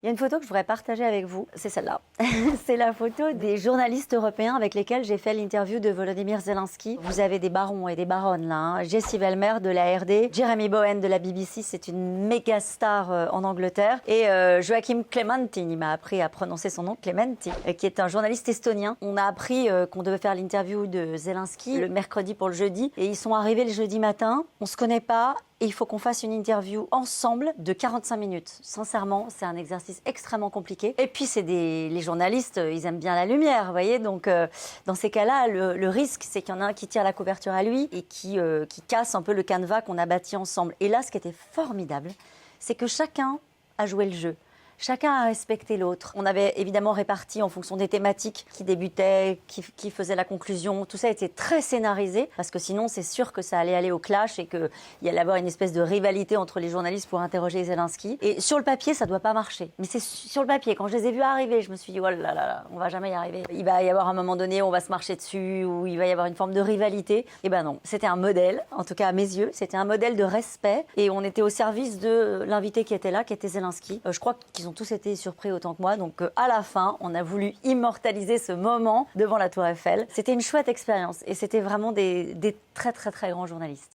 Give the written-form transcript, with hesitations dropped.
Il y a une photo que je voudrais partager avec vous, c'est celle-là. C'est la photo des journalistes européens avec lesquels j'ai fait l'interview de Volodymyr Zelensky. Vous avez des barons et des baronnes là, hein. Jesse Velmer de la RD, Jeremy Bowen de la BBC, c'est une méga star en Angleterre, et Joachim Clementi, il m'a appris à prononcer son nom, Clementi, qui est un journaliste estonien. On a appris qu'on devait faire l'interview de Zelensky le mercredi pour le jeudi, et ils sont arrivés le jeudi matin, on se connaît pas, et il faut qu'on fasse une interview ensemble de 45 minutes. Sincèrement, c'est un exercice extrêmement compliqué. Et puis, les journalistes, ils aiment bien la lumière, vous voyez. Donc, dans ces cas-là, le risque, c'est qu'il y en a un qui tire la couverture à lui et qui casse un peu le canevas qu'on a bâti ensemble. Et là, ce qui était formidable, c'est que chacun a joué le jeu. Chacun a respecté l'autre. On avait évidemment réparti en fonction des thématiques qui débutaient, qui faisaient la conclusion. Tout ça était très scénarisé parce que sinon, c'est sûr que ça allait aller au clash et qu'il y allait avoir une espèce de rivalité entre les journalistes pour interroger Zelensky. Et sur le papier, ça ne doit pas marcher. Mais c'est sur le papier. Quand je les ai vus arriver, je me suis dit, oh là là, on va jamais y arriver. Il va y avoir un moment donné où on va se marcher dessus, où il va y avoir une forme de rivalité. Et ben non, c'était un modèle, en tout cas à mes yeux, c'était un modèle de respect. Et on était au service de l'invité qui était là, qui était Zelensky. Je crois qu'ils ont tous été surpris autant que moi. Donc à la fin, on a voulu immortaliser ce moment devant la Tour Eiffel. C'était une chouette expérience et c'était vraiment des très très très grands journalistes.